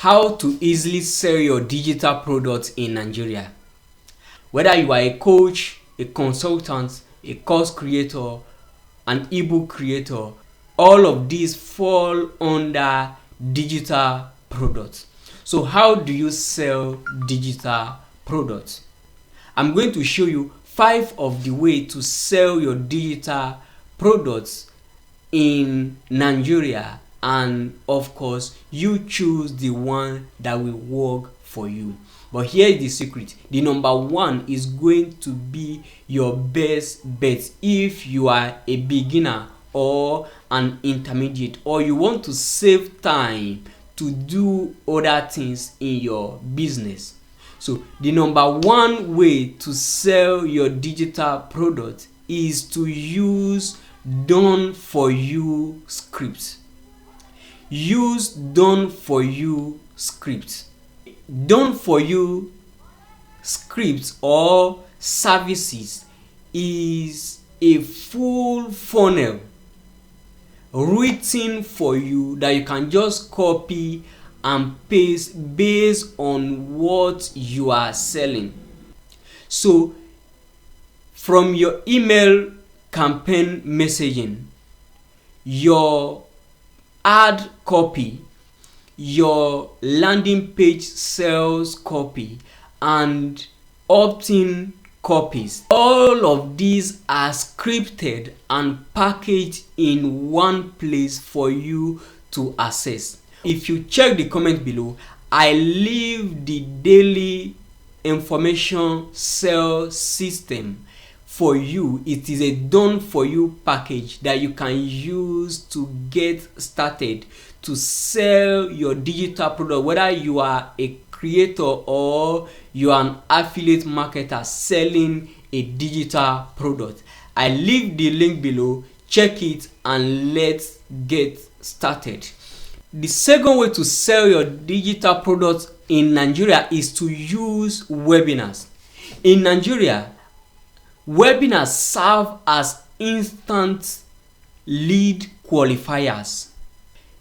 How to easily sell your digital products in Nigeria. Whether you are a coach, a consultant, a course creator, an ebook creator, all of these fall under digital products. So how do you sell digital products? I'm going to show you 5 of the way to sell your digital products in Nigeria, and of course you choose the one that will work for you. But here is the secret. The number 1 is going to be your best bet if you are a beginner or an intermediate, or you want to save time to do other things in your business. So the number 1 way to sell your digital product is to use done for you scripts. Use done for you scripts. Done for you scripts or services is a full funnel written for you that you can just copy and paste based on what you are selling. So from your email campaign messaging, your ad copy, your landing page sales copy, and opt-in copies, all of these are scripted and packaged in one place for you to access. If you check the comment below, I leave the daily information sales system for you. It is a done for you package that you can use to get started to sell your digital product, whether you are a creator or you are an affiliate marketer selling a digital product. I leave the link below. Check it and let's get started. The second way to sell your digital products in Nigeria is to use webinars. In Nigeria, webinars serve as instant lead qualifiers.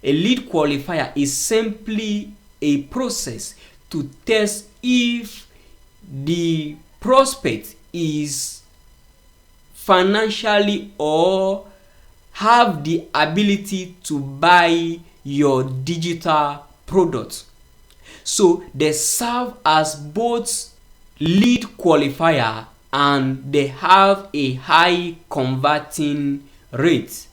A lead qualifier is simply a process to test if the prospect is financially or have the ability to buy your digital product. So they serve as both lead qualifier and they have a high converting rate.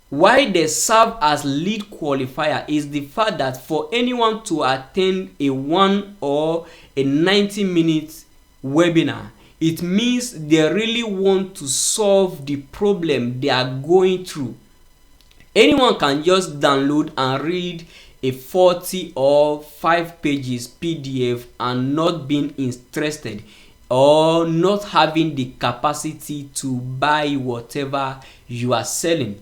Why they serve as lead qualifier is the fact that for anyone to attend a 1 or a 90-minute webinar, it means they really want to solve the problem they are going through. Anyone can just download and read a 40 or 5 pages PDF and not being interested or not having the capacity to buy whatever you are selling.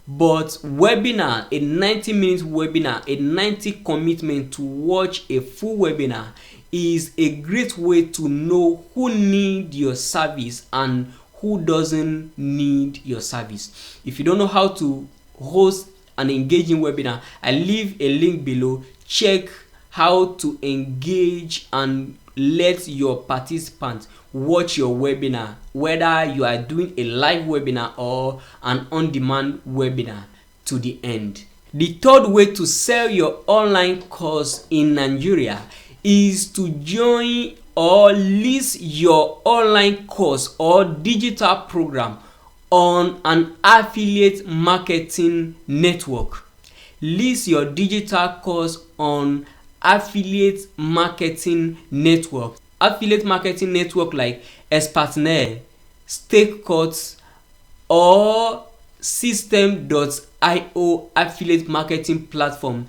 But webinar, a 90-minute webinar, a 90 commitment to watch a full webinar is a great way to know who needs your service and who doesn't need your service. If you don't know how to host an engaging webinar, I leave a link below. Check how to engage and let your participants watch your webinar, whether you are doing a live webinar or an on-demand webinar, to the end. The third way to sell your online course in Nigeria is to join or list your online course or digital program on an affiliate marketing network. List your digital course on affiliate marketing network. Affiliate marketing network like Expertner, StakeCut, or System.io affiliate marketing platform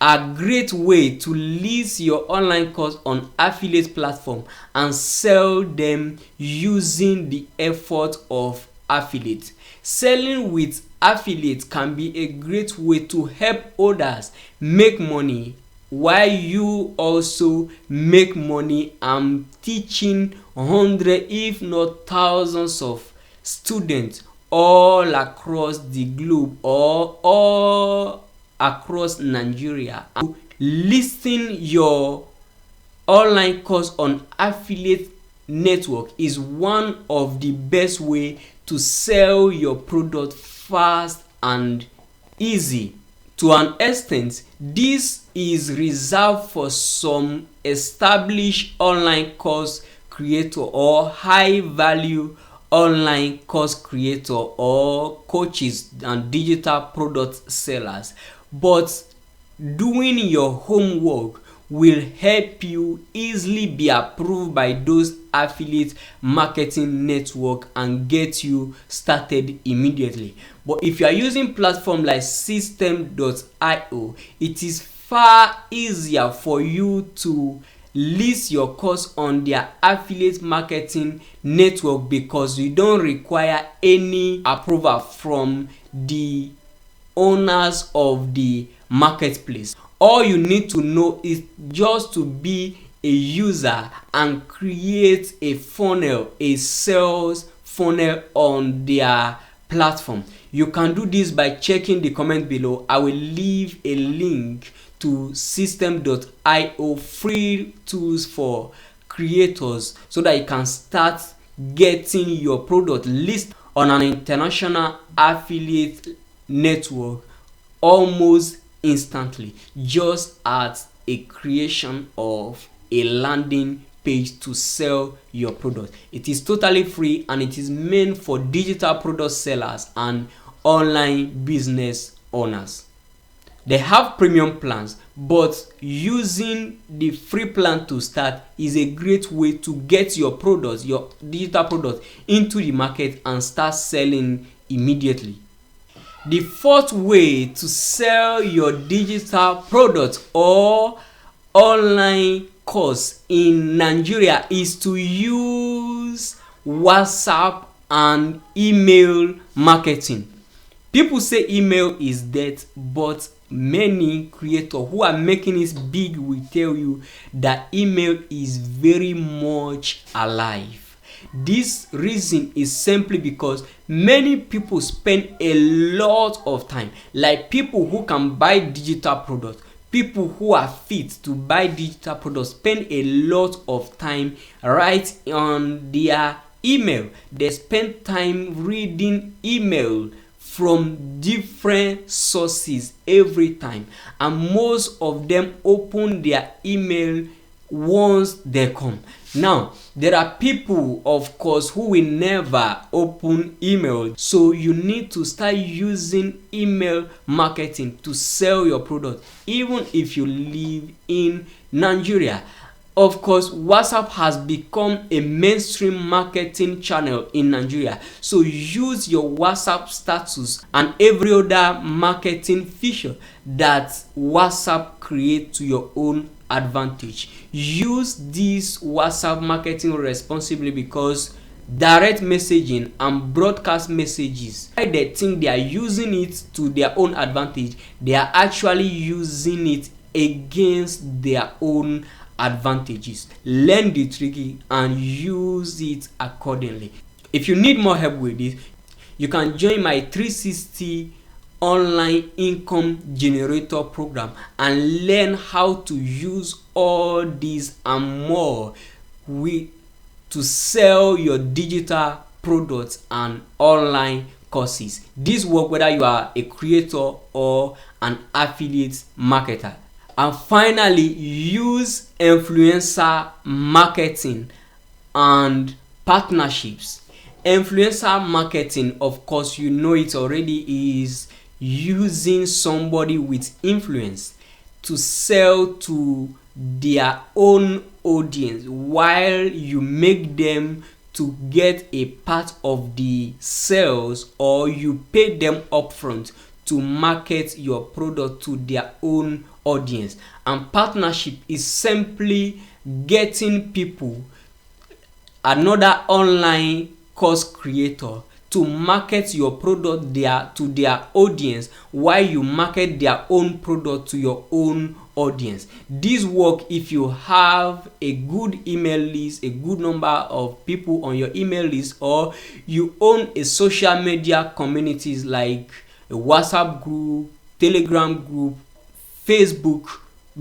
are great way to list your online course on affiliate platform and sell them using the effort of affiliate. Selling with affiliate can be a great way to help others make money while you also make money. I'm teaching hundreds if not thousands of students all across the globe or all across Nigeria. listing your online course on affiliate network is one of the best way to sell your product fast and easy. To an extent, this is reserved for some established online course creator or high value online course creator or coaches and digital product sellers. But doing your homework will help you easily be approved by those affiliate marketing network and get you started immediately. But if you are using platform like system.io, it is far easier for you to list your course on their affiliate marketing network because you don't require any approval from the owners of the marketplace. All you need to know is just to be a user and create a funnel, a sales funnel on their platform. You can do this by checking the comment below. I will leave a link to system.io free tools for creators so that you can start getting your product listed on an international affiliate network almost instantly, just as a creation of a landing page to sell your product. It is totally free and it is meant for digital product sellers and online business owners. They have premium plans, but using the free plan to start is a great way to get your product, your digital product, into the market and start selling immediately. The fourth way to sell your digital product or online course in Nigeria is to use WhatsApp and email marketing. People say email is dead, but many creators who are making it big will tell you that email is very much alive. This reason is simply because many people spend a lot of time, like people who can buy digital products, people who are fit to buy digital products spend a lot of time right on their email. They spend time reading email from different sources every time, and most of them open their email once they come. Now, there are people, of course, who will never open email. So you need to start using email marketing to sell your product, even if you live in Nigeria. Of course, WhatsApp has become a mainstream marketing channel in Nigeria. So use your WhatsApp status and every other marketing feature that WhatsApp creates to your own advantage. Use this WhatsApp marketing responsibly because direct messaging and broadcast messages, why they think they are using it to their own advantage, they are actually using it against their own advantages. Learn the trick and use it accordingly. If you need more help with this, you can join my 360 online income generator program and learn how to use all these and more to sell your digital products and online courses. This work whether you are a creator or an affiliate marketer. And finally, use influencer marketing and partnerships. Influencer marketing, of course, you know it already, is using somebody with influence to sell to their own audience while you make them to get a part of the sales, or you pay them upfront to market your product to their own audience. And partnership is simply getting people, another online course creator, to market your product to their audience while you market their own product to your own audience. This work if you have a good email list, a good number of people on your email list, or you own a social media communities like a WhatsApp group, Telegram group, Facebook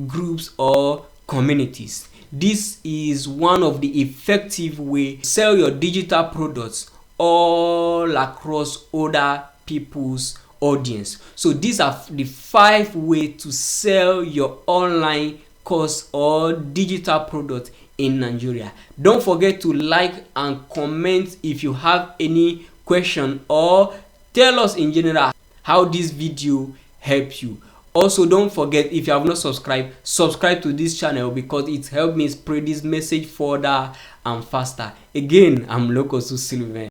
groups or communities. This is one of the effective way to sell your digital products all across other people's audience. So these are the 5 ways to sell your online course or digital product in Nigeria. Don't forget to like and comment if you have any question, or tell us in general how this video helped you. Also, don't forget, if you have not subscribed, subscribe to this channel because it helps me spread this message further and faster. Again, I'm Loco Silver.